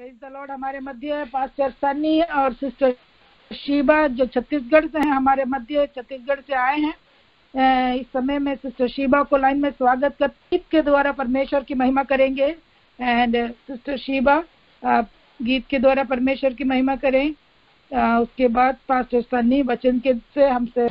Praise the Lord. हमारे मध्य pastor Sunny और sister Sheeba जो छत्तीसगढ़ से हैं, हमारे मध्य छत्तीसगढ़ से आए हैं। इस समय में सिस्टर शीबा को लाइन में स्वागत कर गीत के द्वारा परमेश्वर की महिमा करेंगे। एंड सिस्टर शीबा आप गीत के द्वारा परमेश्वर की महिमा करें। उसके बाद पास्टर सन्नी वचन के से हमसे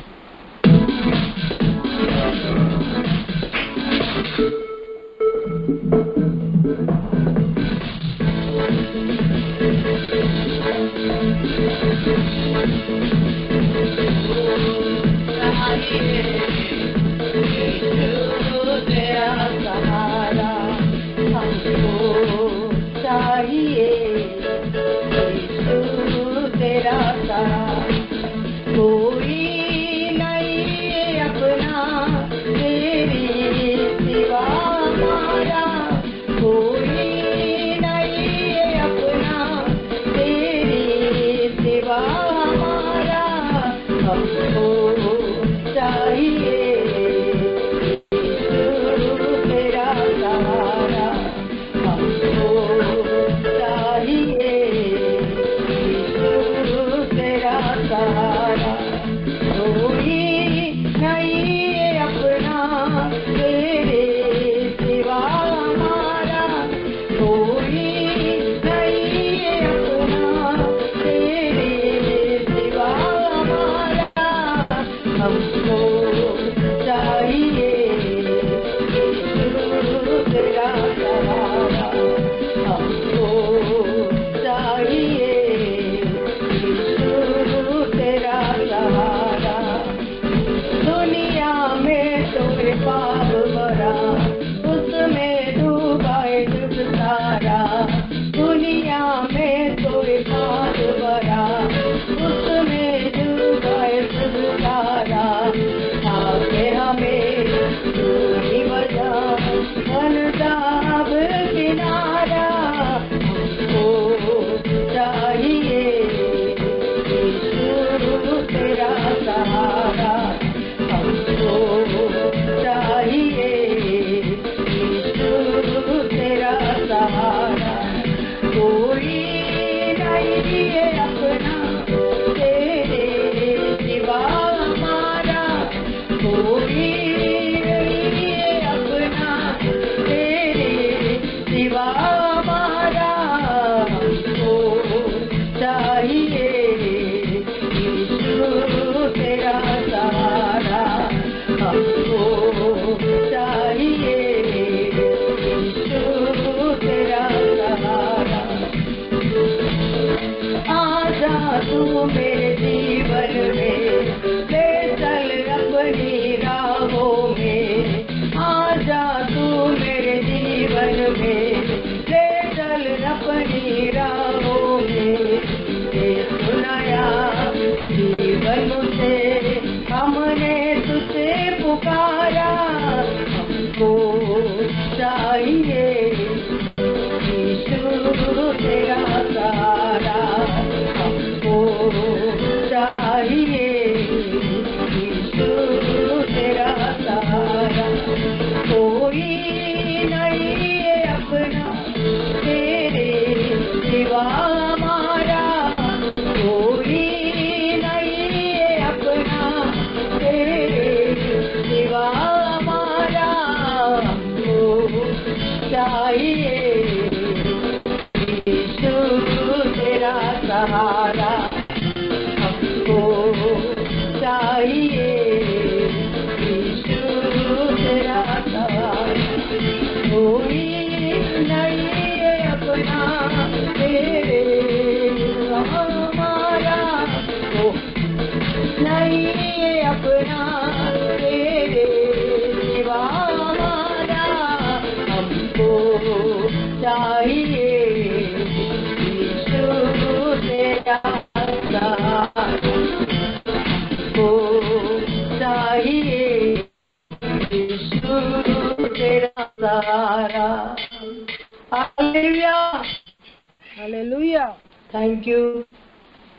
थैंक यू।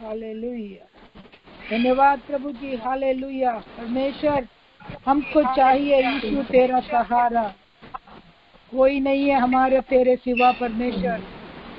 हालेलुया, धन्यवाद प्रभु जी। हालेलुया। परमेश्वर हमको चाहिए यीशु तेरा सहारा, कोई नहीं है हमारे तेरे सिवा। परमेश्वर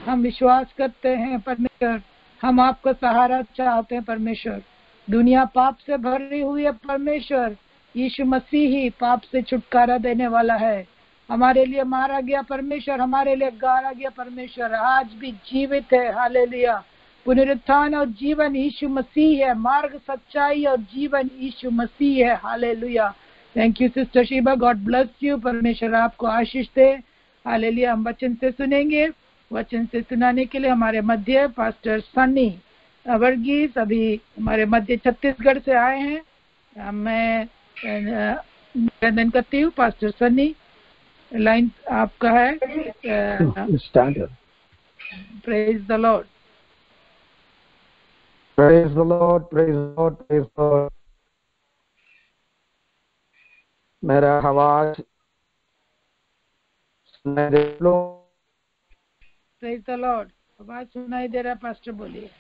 हम विश्वास करते हैं परमेश्वर, हम आपका सहारा चाहते हैं परमेश्वर। दुनिया पाप से भरी हुई है परमेश्वर, यीशु मसीह ही पाप से छुटकारा देने वाला है। हमारे लिए मारा गया परमेश्वर, हमारे लिए गाड़ा गया परमेश्वर, आज भी जीवित है। हालेलुया। पुनरुत्थान और जीवन यीशु मसीह है, मार्ग सच्चाई और जीवन यीशु मसीह है। Hallelujah. Thank you sister Sheeba, God bless you. परमेश्वर आपको आशीष दे। हालेलुया। हम वचन से सुनेंगे। वचन से सुनाने के लिए हमारे मध्य पास्टर सन्नी वर्गीस अभी हमारे मध्य छत्तीसगढ़ से आए हैं। मैं अभिनंदन करती हूँ। पास्टर सन्नी, लाइन आपका है। Praise the lord. Praise the lord, praise the lord, praise the lord. मेरा आवाज सुनाई दे लो? Praise the lord. आवाज सुनाई दे रहा, पास्टर बोलिए।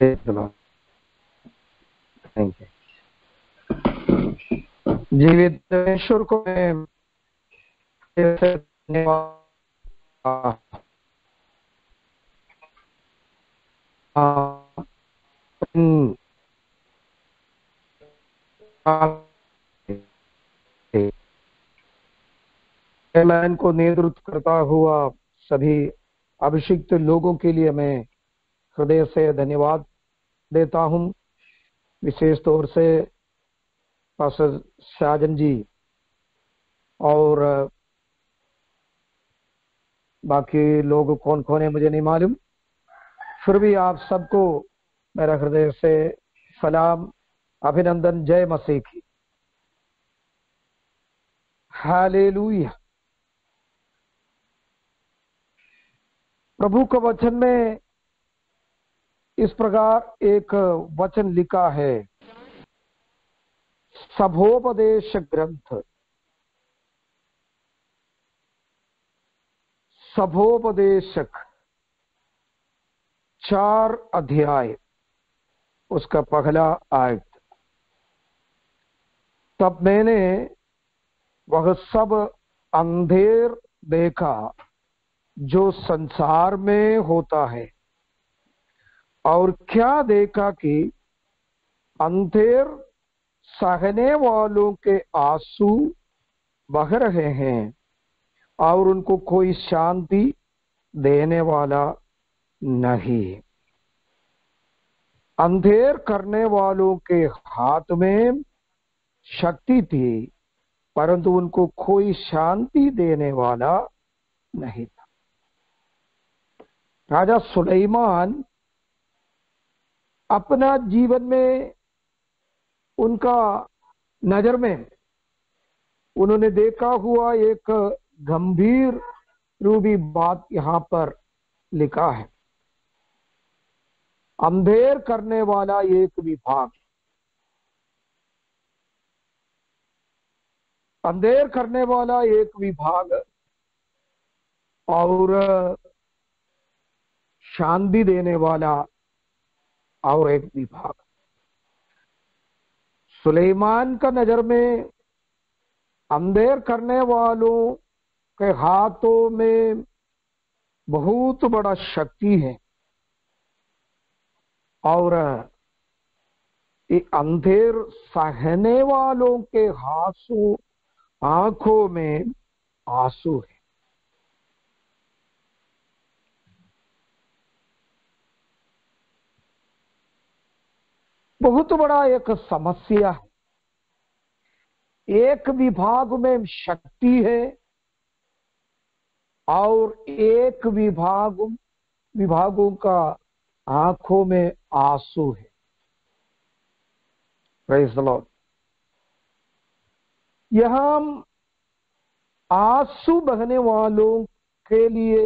Praise the lord. Thank you. जीवित परमेश्वर को मैं धन्यवाद लाइन को नेतृत्व करता हुआ सभी अभिषिक्त लोगों के लिए मैं हृदय से धन्यवाद देता हूं। विशेष तौर से पास्टर साजन जी और बाकी लोग कौन कौन है मुझे नहीं मालूम, फिर भी आप सबको मेरा हृदय से सलाम, अभिनंदन, जय मसीह की। हालेलुया। प्रभु के वचन में इस प्रकार एक वचन लिखा है, सभोपदेश ग्रंथ, सभोपदेशक 4 अध्याय, उसका पहला आयत। तब मैंने वह सब अंधेर देखा जो संसार में होता है, और क्या देखा कि अंधेर सहने वालों के आंसू बह रहे हैं और उनको कोई शांति देने वाला नहीं। अंधेर करने वालों के हाथ में शक्ति थी, परंतु उनको कोई शांति देने वाला नहीं था। राजा सुलेमान अपना जीवन में उनका नजर में उन्होंने देखा हुआ एक गंभीर रूपी बात यहां पर लिखा है। अंधेर करने वाला एक विभाग, अंधेर करने वाला एक विभाग और शांति देने वाला और एक विभाग। सुलेमान का नजर में अंधेर करने वालों के हाथों में बहुत बड़ा शक्ति है और ये अंधेर सहने वालों के आंखों में आंसू है। बहुत बड़ा एक समस्या है। एक विभाग में शक्ति है और एक विभागों का आंखों में आंसू है। Praise the Lord. यहां आंसू बहने वालों के लिए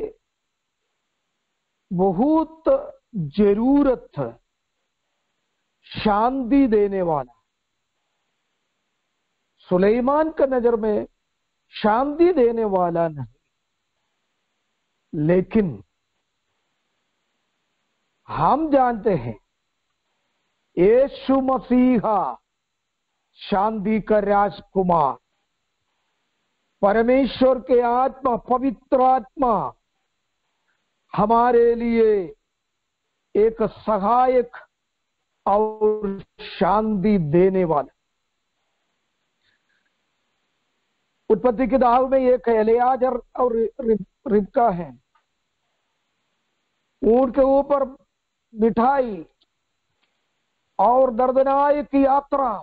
बहुत जरूरत है शांति देने वाला। सुलेमान का नजर में शांति देने वाला नहीं, लेकिन हम जानते हैं यीशु मसीहा शांति का राजकुमार, परमेश्वर के आत्मा, पवित्र आत्मा हमारे लिए एक सहायक और शांति देने वाला। उत्पत्ति किताब में एक एलियाजर और रिबका है, ऊंट के ऊपर बिठाई और दर्दनाक यात्रा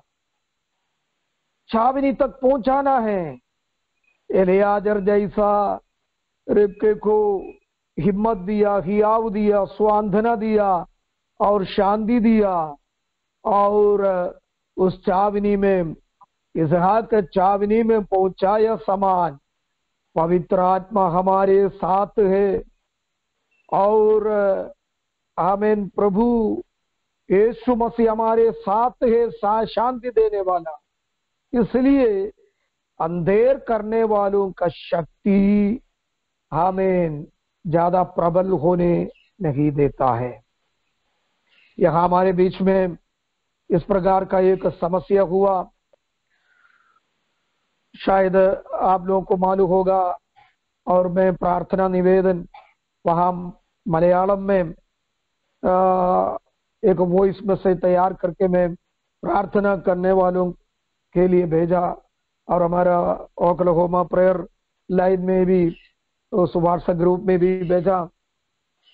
छावनी तक पहुंचाना है। एलियाजर जैसा रिबके को हिम्मत दिया, हियाव दिया, स्वांधना दिया और शांति दिया, और उस छावनी में, इसहाक के छावनी में पहुंचाया समान पवित्र आत्मा हमारे साथ है। और आमीन, प्रभु यीशु मसीह हमारे साथ है, शांति देने वाला। इसलिए अंधेर करने वालों का शक्ति हमें ज्यादा प्रबल होने नहीं देता है। यहाँ हमारे बीच में इस प्रकार का एक समस्या हुआ, शायद आप लोगों को मालूम होगा, और मैं प्रार्थना निवेदन वहाँ मलयालम में एक वॉइस मैसेज तैयार करके मैं प्रार्थना करने वालों के लिए भेजा, और हमारा ओक्लाहोमा प्रेयर लाइन में भी, उस व्हाट्सएप ग्रुप में भी भेजा।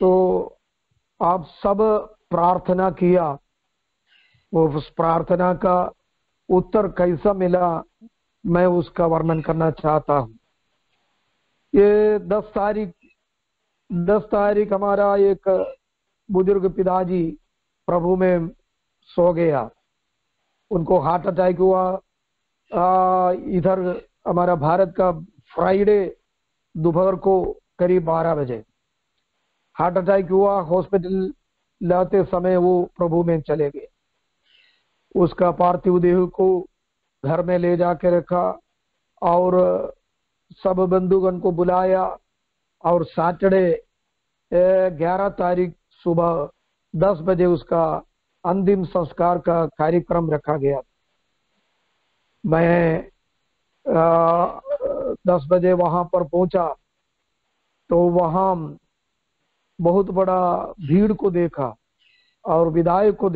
तो आप सब प्रार्थना किया, वो उस प्रार्थना का उत्तर कैसा मिला मैं उसका वर्णन करना चाहता हूँ। ये 10 तारीख हमारा एक बुजुर्ग पिताजी प्रभु में सो गया, उनको हार्ट अटैक हुआ। इधर हमारा भारत का फ्राइडे दोपहर को करीब 12 बजे हार्ट अटैक हुआ। हॉस्पिटल लाते समय वो प्रभु में चले गए। उसका पार्थिव देह को घर में ले जाके रखा और सब बंधुगण को बुलाया, और सैटरडे 11 तारीख सुबह 10 बजे उसका अंतिम संस्कार का कार्यक्रम रखा गया। मैं 10 बजे वहां पर पहुंचा तो वहां बहुत बड़ा भीड़ को देखा और विधायक को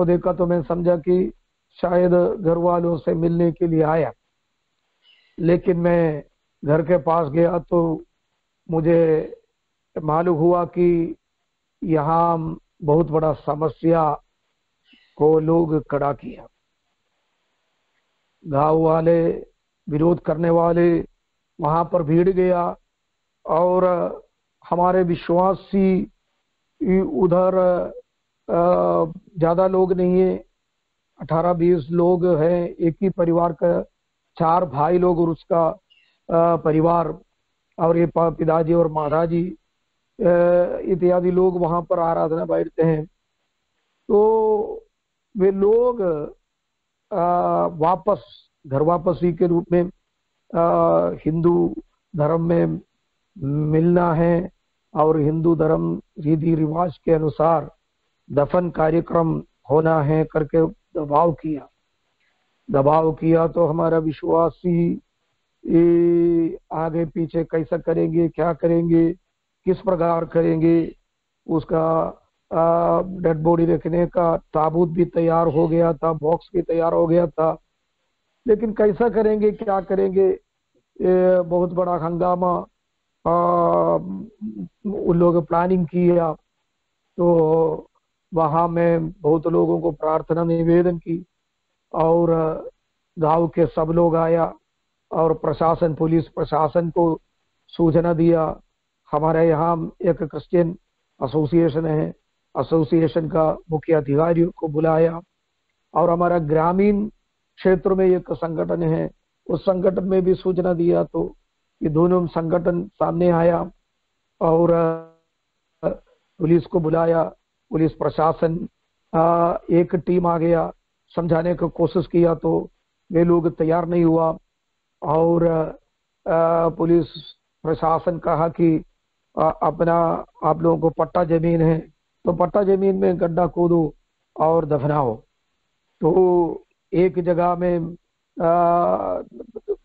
देखा तो मैं समझा कि शायद घर वालों से मिलने के लिए आया। लेकिन मैं घर के पास गया तो मुझे मालूम हुआ कि यहाँ बहुत बड़ा समस्या को लोग खड़ा किया। गांव वाले, विरोध करने वाले वहां पर भीड़ गया, और हमारे विश्वासी उधर ज्यादा लोग नहीं है, 18-20 लोग हैं, एक ही परिवार का 4 भाई लोग और उसका परिवार, और ये पिताजी और माताजी इत्यादि लोग वहां पर आराधना बैठते हैं। तो वे लोग वापस घर वापसी के रूप में हिंदू धर्म में मिलना है, और हिंदू धर्म रीति रिवाज के अनुसार दफन कार्यक्रम होना है करके दबाव किया। तो हमारा विश्वासी आगे पीछे कैसा करेंगे, क्या करेंगे, किस प्रकार करेंगे। उसका डेड बॉडी रखने का ताबूत भी तैयार हो गया था, बॉक्स भी तैयार हो गया था, लेकिन कैसा करेंगे, क्या करेंगे, बहुत बड़ा हंगामा उन लोग प्लानिंग किया। तो वहां में बहुत लोगों को प्रार्थना निवेदन की, और गांव के सब लोग आया, और प्रशासन, पुलिस प्रशासन को सूचना दिया। हमारे यहाँ एक क्रिश्चियन एसोसिएशन है, एसोसिएशन का मुख्य अधिकारियों को बुलाया, और हमारा ग्रामीण क्षेत्र में एक संगठन है, उस संगठन में भी सूचना दिया। तो ये दोनों संगठन सामने आया और पुलिस को बुलाया। पुलिस प्रशासन एक टीम आ गया, समझाने की कोशिश किया तो वे लोग तैयार नहीं हुआ, और पुलिस प्रशासन कहा कि अपना आप लोगों को पट्टा जमीन है तो पट्टा जमीन में गड्ढा खोदो और दफनाओ। तो एक जगह में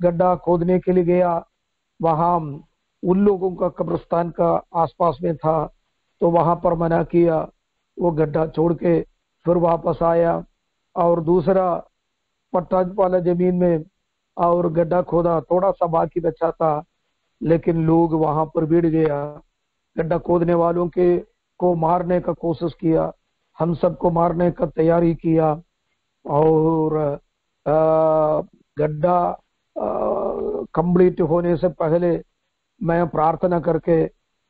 गड्ढा खोदने के लिए गया, वहां उन लोगों का कब्रिस्तान का आसपास में था तो वहां पर मना किया, वो गड्ढा छोड़ के फिर वापस आया और दूसरा पट्टा वाला जमीन में और गड्ढा खोदा, थोड़ा सा बाकी बचा था लेकिन लोग वहां पर भिड़ गया, गड्ढा खोदने वालों के को मारने का कोशिश किया, हम सबको मारने का तैयारी किया और गड्ढा कंप्लीट होने से पहले मैं प्रार्थना करके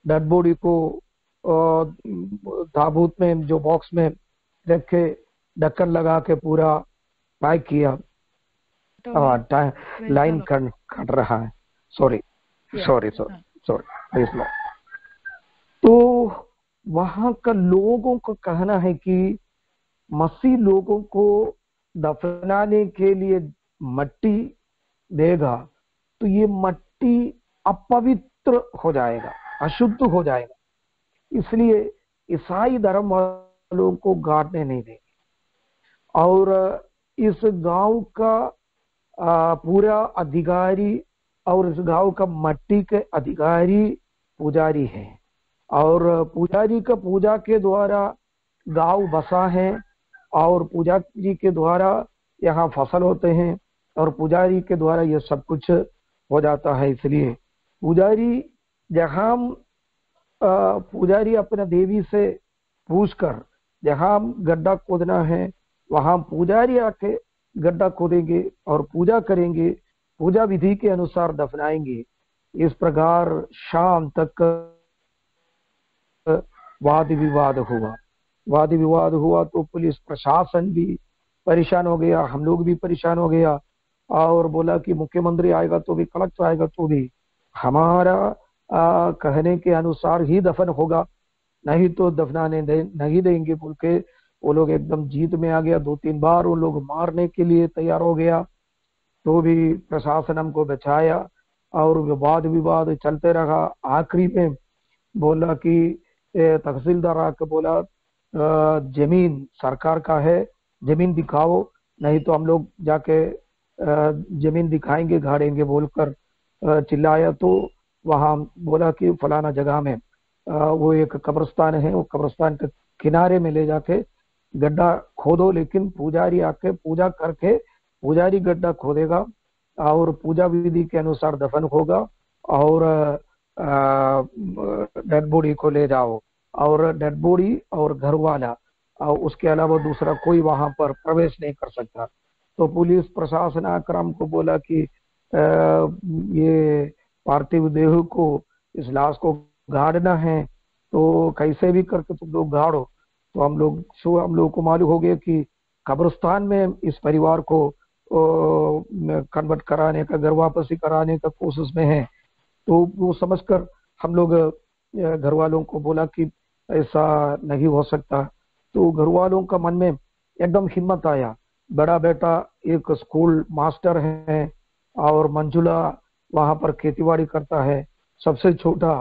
डेड बॉडी को ताबूत में जो बॉक्स में रख के ढक्कन लगा के पूरा पैक किया। लाइन कट रहा है, सॉरी सॉरी सॉरी सॉरी। तो वहां का लोगों का कहना है कि मसीह लोगों को दफनाने के लिए मट्टी देगा तो ये मट्टी अपवित्र हो जाएगा, अशुद्ध हो जाएगा, इसलिए ईसाई धर्म वालों को गाड़ने नहीं देंगे। और इस गांव का पूरा अधिकारी और इस गांव का मट्टी के अधिकारी पुजारी है और पुजारी का पूजा के द्वारा गांव बसा है और पुजारी के द्वारा यहाँ फसल होते हैं और पुजारी के द्वारा ये सब कुछ हो जाता है। इसलिए पुजारी जहाँ पुजारी अपने देवी से पूछकर जहाँ गड्ढा खोदना है वहां पुजारी आके गड्ढा खोदेंगे और पूजा करेंगे, पूजा विधि के अनुसार दफनाएंगे। इस प्रकार शाम तक वाद विवाद हुआ तो पुलिस प्रशासन भी परेशान हो गया, हम लोग भी परेशान हो गया और बोला कि मुख्यमंत्री आएगा तो भी, कलेक्टर आएगा तो भी हमारा कहने के अनुसार ही दफन होगा, नहीं तो दफनाने नहीं देंगे बोल के वो लोग एकदम जीत में आ गया। 2-3 बार वो लोग मारने के लिए तैयार हो गया तो भी प्रशासन हमको बचाया और विवाद चलते रहा। आखिरी में बोला कि तहसीलदार आके बोला जमीन सरकार का है, जमीन दिखाओ, नहीं तो हम लोग जाके जमीन दिखाएंगे, गाड़ेंगे बोलकर चिल्लाया। तो वहां बोला कि फलाना जगह में वो एक कब्रिस्तान है, वो कब्रिस्तान के किनारे में ले जाके गड्ढा खोदो, लेकिन पुजारी आके पूजा करके पुजारी गड्ढा खोदेगा और पूजा विधि के अनुसार दफन होगा और डेड बॉडी को ले जाओ और डेड बॉडी और घर वाला और उसके अलावा दूसरा कोई वहां पर प्रवेश नहीं कर सकता। तो पुलिस प्रशासन आकर हमको बोला कि ये पार्थिव देह को, इस लाश को गाड़ना है तो कैसे भी करके तुम लोग गाड़ो। तो हम लोग को मालूम हो गया कि कब्रिस्तान में इस परिवार को कन्वर्ट कराने का, घर वापसी कराने का कोशिश में है। तो वो समझकर हम लोग घर वालों को बोला कि ऐसा नहीं हो सकता। तो घर वालों का मन में एकदम हिम्मत आया। बड़ा बेटा एक स्कूल मास्टर है और मंजुला वहां पर खेतीबाड़ी करता है, सबसे छोटा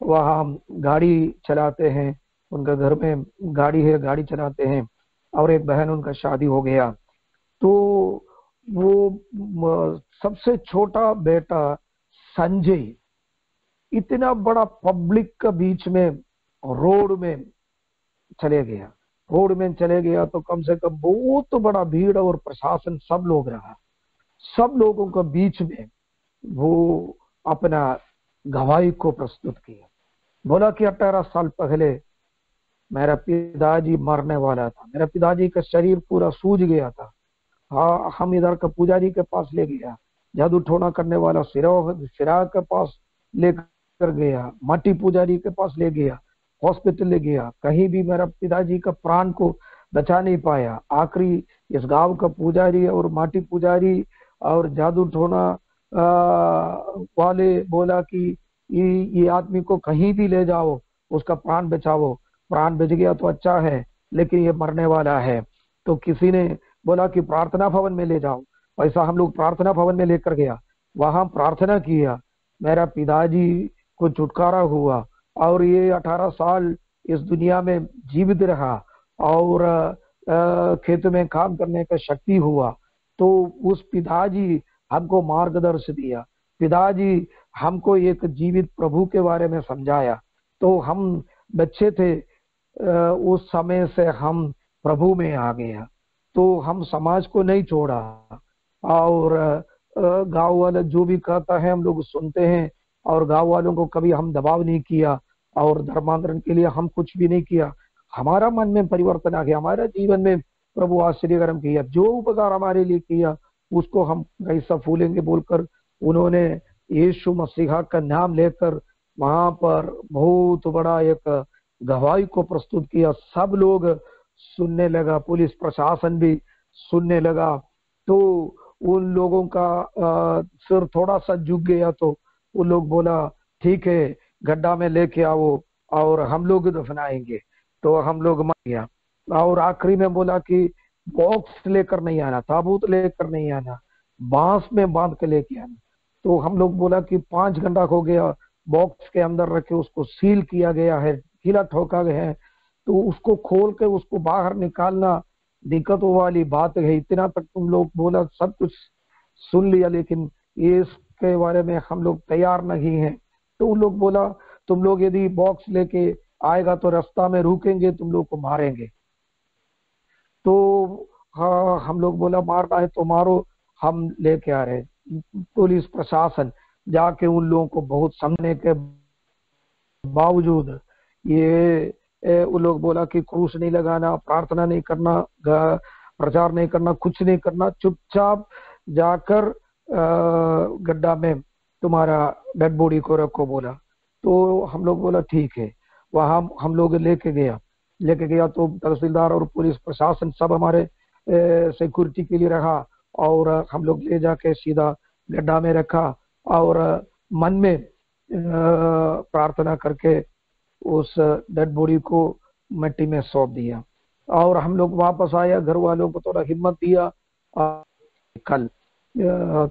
वहां गाड़ी चलाते हैं, उनका घर में गाड़ी है, गाड़ी चलाते हैं और एक बहन उनका शादी हो गया। तो वो सबसे छोटा बेटा संजय इतना बड़ा पब्लिक का बीच में रोड में चले गया तो कम से कम बहुत बड़ा भीड़ और प्रशासन सब लोग रहा, सब लोगों के बीच में वो अपना गवाही को प्रस्तुत किया। बोला कि 18 साल पहले मेरा पिताजी मरने वाला था, मेरा पिताजी का शरीर पूरा सूज गया था। हाँ, हम इधर का पुजारी के पास ले गया, जादू टोना करने वाला सिरा के पास लेकर गया, माटी पुजारी के पास ले गया, हॉस्पिटल ले गया, कहीं भी मेरा पिताजी का प्राण को बचा नहीं पाया। आखिरी इस गांव का पुजारी और माटी पुजारी और जादू टोना वाले बोला कि ये आदमी को कहीं भी ले जाओ, उसका प्राण बचाओ, प्राण बच गया तो अच्छा है लेकिन ये मरने वाला है। तो किसी ने बोला कि प्रार्थना भवन में ले जाओ, वैसा हम लोग प्रार्थना भवन में लेकर गया, वहां प्रार्थना किया, मेरा पिताजी को छुटकारा हुआ और ये 18 साल इस दुनिया में जीवित रहा और खेत में काम करने का शक्ति हुआ। तो उस पिताजी हमको मार्गदर्शन दिया, पिताजी हमको एक जीवित प्रभु के बारे में समझाया। तो हम बच्चे थे, उस समय से हम प्रभु में आ गया, तो हम समाज को नहीं छोड़ा। और गांव वाले जो भी कहता है हम लोग सुनते हैं, और गांव वालों को कभी हम दबाव नहीं किया, और धर्मांतरण के लिए हम कुछ भी नहीं किया। हमारा मन में परिवर्तन आ गया, हमारे जीवन में प्रभु आश्चर्यकर्म किया, जो उपकार हमारे लिए किया उसको हम कैसा फूलेंगे बोलकर उन्होंने यीशु मसीहा का नाम लेकर वहां पर बहुत बड़ा एक गवाही को प्रस्तुत किया। सब लोग सुनने लगा, पुलिस प्रशासन भी सुनने लगा। तो उन लोगों का सिर थोड़ा सा झुक गया, तो वो लोग बोला ठीक है गड्ढा में लेके आओ और हम लोग दफनाएंगे। तो हम लोग मान गया। और आखिरी में बोला कि बॉक्स लेकर नहीं आना, ताबूत लेकर नहीं आना, बांस में बांध के लेके आना। तो हम लोग बोला कि 5 घंटा हो गया, बॉक्स के अंदर रखे उसको सील किया गया है, कीला ठोका गया है, तो उसको खोल के उसको बाहर निकालना दिक्कतों वाली बात है। इतना तक तुम लोग बोला, सब कुछ सुन लिया, लेकिन इसके बारे में हम लोग तैयार नहीं हैं। तो उन लोग बोला तुम लोग यदि बॉक्स लेके आएगा तो रास्ता में रुकेंगे, तुम लोग को मारेंगे। तो हाँ, हम लोग बोला मारना है तो मारो, हम लेके आ रहे। पुलिस प्रशासन जाके उन लोगों को बहुत समझने के बावजूद ये उन लोग बोला कि क्रूस नहीं लगाना, प्रार्थना नहीं करना, प्रचार नहीं करना, कुछ नहीं करना, चुपचाप जाकर गड्ढा में तुम्हारा डेड बॉडी को रखो बोला। तो हम लोग बोला ठीक है। वहां हम लोग लेके गया तो तहसीलदार और पुलिस प्रशासन सब हमारे सिक्योरिटी के लिए रहा, और हम लोग ले जाके सीधा गड्ढा में रखा, और मन में प्रार्थना करके उस डेड बॉडी को मिट्टी में सौंप दिया। और हम लोग वापस आया, घर वालों को थोड़ा हिम्मत दिया। कल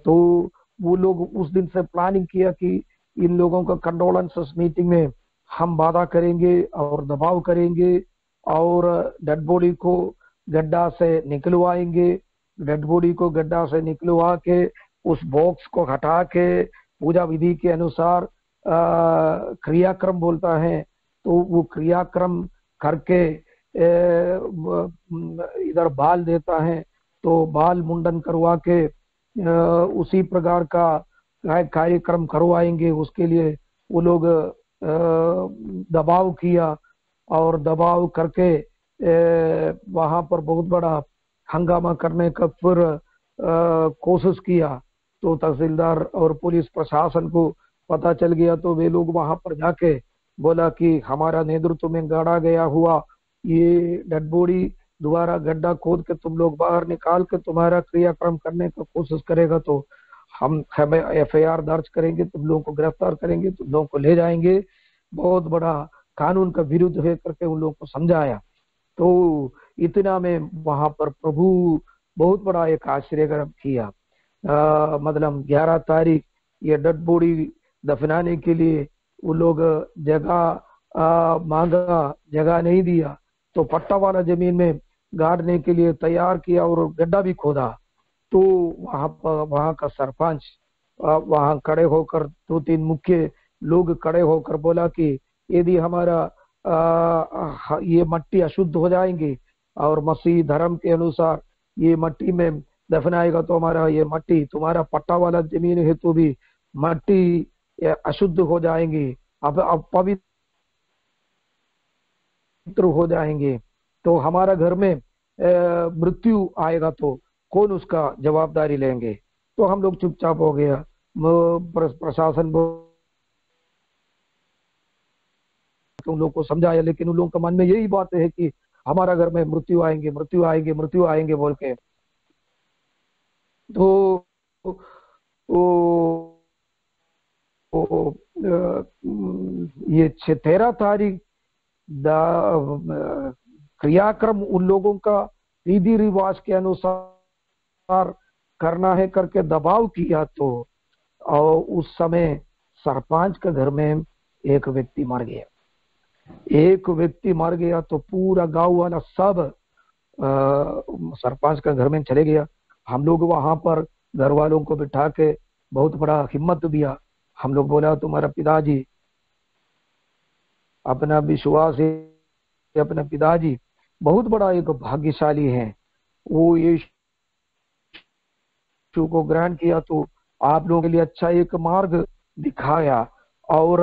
तो वो लोग उस दिन से प्लानिंग किया कि इन लोगों का कंडोलेंस मीटिंग में हम वादा करेंगे और दबाव करेंगे, और डेड बॉडी को गड्ढा से निकलवाएंगे। डेड बॉडी को गड्ढा से निकलवा के उस बॉक्स को हटा के पूजा विधि के अनुसार क्रियाक्रम बोलता है, तो वो क्रियाक्रम करके इधर बाल देता है, तो बाल मुंडन करवा के उसी प्रकार का कार्यक्रम करवाएंगे। उसके लिए वो लोग दबाव किया, और दबाव करके वहां पर बहुत बड़ा हंगामा करने का फिर कोशिश किया। तो तहसीलदार और पुलिस प्रशासन को पता चल गया, तो वे लोग वहां पर जाके बोला कि हमारा नेतृत्व में गाड़ा गया हुआ ये डेड बॉडी दोबारा गड्ढा खोद के तुम लोग बाहर निकाल के तुम्हारा क्रियाक्रम करने का कोशिश करेगा तो हम FIR दर्ज करेंगे, तुम लोगों को गिरफ्तार करेंगे, तुम लोगों को ले जाएंगे। बहुत बड़ा कानून का विरुद्ध है करके उन लोगों को समझाया। तो इतना में वहां पर प्रभु बहुत बड़ा एक आश्चर्यकर्म किया। मतलब 11 तारीख ये डेड बॉडी दफनाने के लिए वो लोग जगह मांगा, जगह नहीं दिया, तो पट्टा वाला जमीन में गाड़ने के लिए तैयार किया और गड्ढा भी खोदा। तो वहां का सरपंच वहां खड़े होकर 2-3 मुख्य लोग खड़े होकर बोला कि यदि हमारा ये मट्टी अशुद्ध हो जाएंगी और मसीह धर्म के अनुसार ये मट्टी में दफनाएगा तो हमारा ये मट्टी तुम्हारा पट्टा वाला जमीन है तो भी मट्टी अशुद्ध हो जाएंगी, अब पवित्र हो जाएंगे, तो हमारा घर में मृत्यु आएगा तो कौन उसका जवाबदारी लेंगे। तो हम लोग चुपचाप हो गया। प्रशासन उन लोगों को समझाया, लेकिन उन लोगों के मन में यही बात है कि हमारा घर में मृत्यु आएंगे, मृत्यु आएंगे, मृत्यु आएंगे बोल के। तो ये 13 तारीख क्रियाक्रम उन लोगों का रीति रिवाज के अनुसार करना है करके दबाव किया। तो और उस समय सरपंच के घर में एक व्यक्ति मर गया। एक व्यक्ति मर गया तो पूरा गांव वाला सब सरपंच का घर में चले गया। हम लोग वहां पर घर वालों को बिठा के बहुत बड़ा हिम्मत दिया। हम लोग बोला तुम्हारा पिताजी अपना विश्वास है, अपना पिताजी बहुत बड़ा एक भाग्यशाली है, वो यीशु को ग्रहण किया तो आप लोगों के लिए अच्छा एक मार्ग दिखाया, और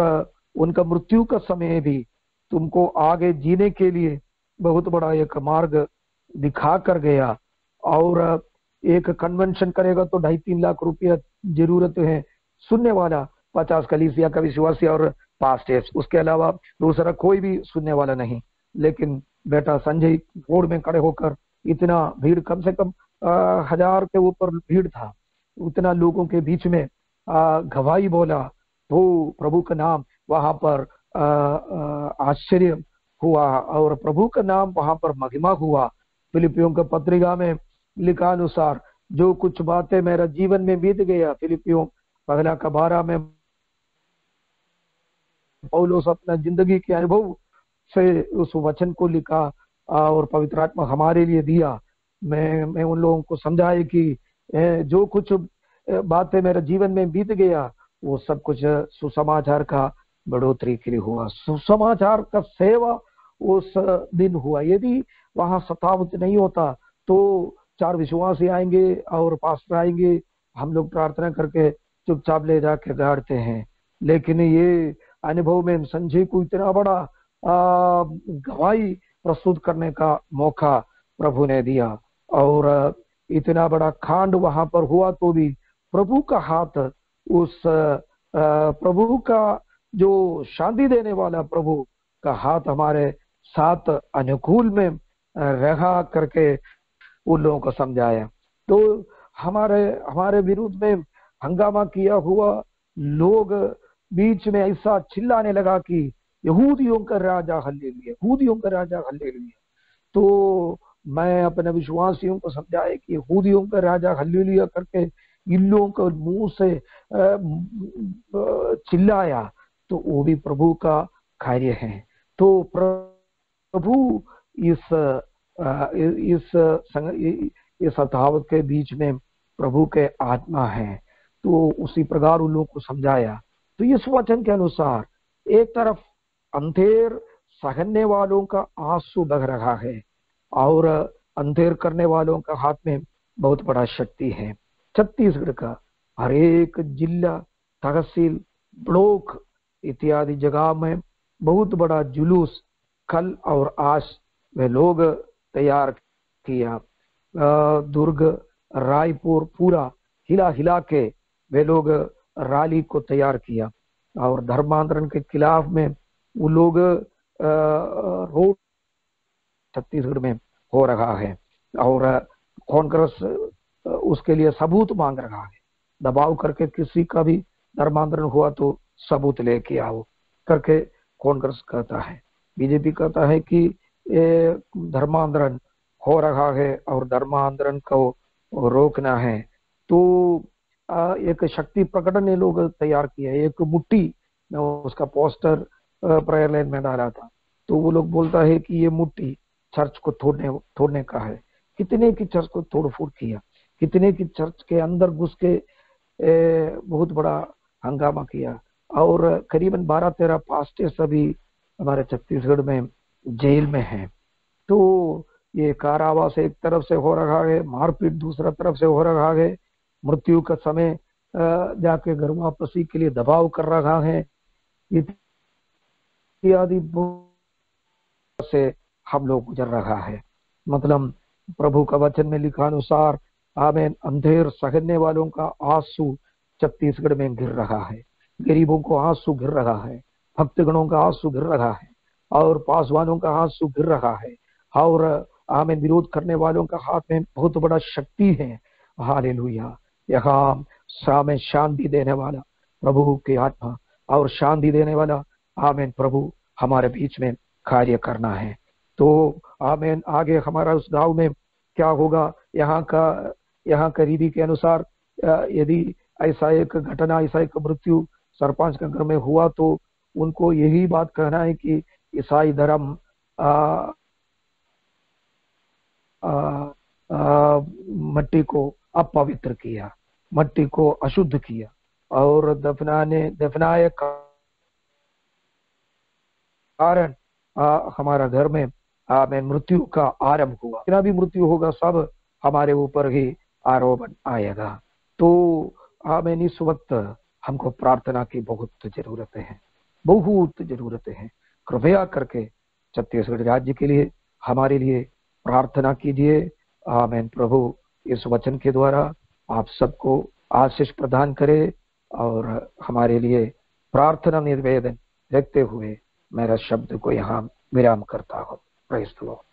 उनका मृत्यु का समय भी तुमको आगे जीने के लिए बहुत बड़ा एक मार्ग दिखा कर गया। और एक कन्वेंशन करेगा तो 2.5-3 लाख रुपया जरूरत है, सुनने वाला 50 कलीसिया का विश्वासी और पास्टर्स, उसके अलावा दूसरा कोई भी सुनने वाला नहीं। लेकिन बेटा संजय रोड में खड़े होकर इतना भीड़, कम से कम 1000 के ऊपर भीड़ था, उतना लोगों के बीच में गवाही बोला, वो प्रभु का नाम वहां पर आश्चर्य हुआ और प्रभु का नाम वहां पर महिमा हुआ। फिलिपियों के पत्रिका में लिखा अनुसार जो कुछ बातें मेरा जीवन में बीत गया, फिलिपियों 1:12 में पौलुस अपना जिंदगी के अनुभव से उस वचन को लिखा और पवित्र आत्मा हमारे लिए दिया। मैं उन लोगों को समझाए कि जो कुछ बातें मेरे जीवन में बीत गया वो सब कुछ सुसमाचार का बढ़ोतरी के लिए हुआ, सुसमाचार का सेवा उस दिन हुआ। यदि वहां सतावत नहीं होता तो 4 विश्वासी आएंगे और पास्टर आएंगे, हम लोग प्रार्थना करके चुपचाप ले जाके गाड़ते हैं। लेकिन ये अनुभव में संजय को इतना बड़ा गवाही प्रस्तुत करने का मौका प्रभु ने दिया, और इतना बड़ा कांड वहां पर हुआ तो भी प्रभु का हाथ, उस प्रभु का जो शांति देने वाला प्रभु का हाथ हमारे साथ अनुकूल में रहा करके उन लोगों को समझाया। तो हमारे विरुद्ध में हंगामा किया हुआ लोग बीच में ऐसा चिल्लाने लगा कि यहूदियों का राजा हल्लेलुया, यहूदियों का राजा हल्लेलुया। तो मैं अपने विश्वासियों को समझाया कि यहूदियों का राजा हल्लेलुया करके इन लोगों को मुंह से चिल्लाया तो वो भी प्रभु का कार्य है। तो प्रभु इस अथावत के बीच में प्रभु के आत्मा है, तो उसी प्रकार उन लोगों को समझाया। तो इस वचन के अनुसार एक तरफ अंधेर सहने वालों का आंसू बह रहा है और अंधेर करने वालों का हाथ में बहुत बड़ा शक्ति है। छत्तीसगढ़ का हर एक जिला, तहसील, ब्लॉक इत्यादि जगह में बहुत बड़ा जुलूस कल और आज वे लोग तैयार किया। दुर्ग, रायपुर पूरा हिला हिला के वे लोग रैली को तैयार किया और धर्मांतरण के खिलाफ में वो लोग रोड छत्तीसगढ़ में हो रहा है और कांग्रेस उसके लिए सबूत मांग रहा है, दबाव करके किसी का भी धर्मांतरण हुआ तो सबूत लेके आओ करके कांग्रेस कहता है। बीजेपी कहता है कि धर्मांतरण हो रहा है और धर्मांतरण को रोकना है। तो एक शक्ति प्रकटन ये लोग तैयार किया। एक मुट्ठी में उसका पोस्टर प्रेयर लाइन में डाला था, तो वो लोग बोलता है कि ये मुट्ठी चर्च को तोड़ने का है। कितने की चर्च को तोड़ फोड़ किया, कितने की चर्च के अंदर घुस के बहुत बड़ा हंगामा किया और करीबन 12-13 पास्टर सभी हमारे छत्तीसगढ़ में जेल में हैं। तो ये कारावास एक तरफ से हो रहा है, मारपीट दूसरा तरफ से हो रहा है, मृत्यु का समय जाके घर वापसी के लिए दबाव कर रहा है इत्यादि से हम लोग गुजर रहा है। मतलब प्रभु का वचन में लिखा अनुसार आमीन, अंधेर सहने वालों का आंसू छत्तीसगढ़ में गिर रहा है, गरीबों को आंसू गिर रहा है, भक्तगणों का आंसू गिर रहा है और पासवानों का आंसू गिर रहा है और आमीन, विरोध करने वालों का हाथ में बहुत बड़ा शक्ति है। हालेलुया। यहाँ सामने शांति देने वाला प्रभु की आत्मा और शांति देने वाला आमीन प्रभु हमारे बीच में कार्य करना है। तो आमीन, आगे हमारा उस गांव में क्या होगा, यहाँ का रीति के अनुसार यदि ऐसा एक घटना, ऐसा एक मृत्यु सरपंच के घर में हुआ तो उनको यही बात कहना है कि ईसाई धर्म मिट्टी को अपवित्र किया, मिट्टी को अशुद्ध किया, और दफनाए कारण हमारा घर में आमेन मृत्यु का आरंभ हुआ। जितना भी मृत्यु होगा सब हमारे ऊपर ही आरोपण आएगा। तो आमेन इस वक्त हमको प्रार्थना की बहुत जरूरत है, बहुत जरूरत है। कृपया करके छत्तीसगढ़ राज्य के लिए हमारे लिए प्रार्थना कीजिए। आमेन। प्रभु इस वचन के द्वारा आप सबको आशीष प्रदान करे और हमारे लिए प्रार्थना निवेदन रखते हुए मेरा शब्द को यहाँ विराम करता हूँ। Praise the Lord.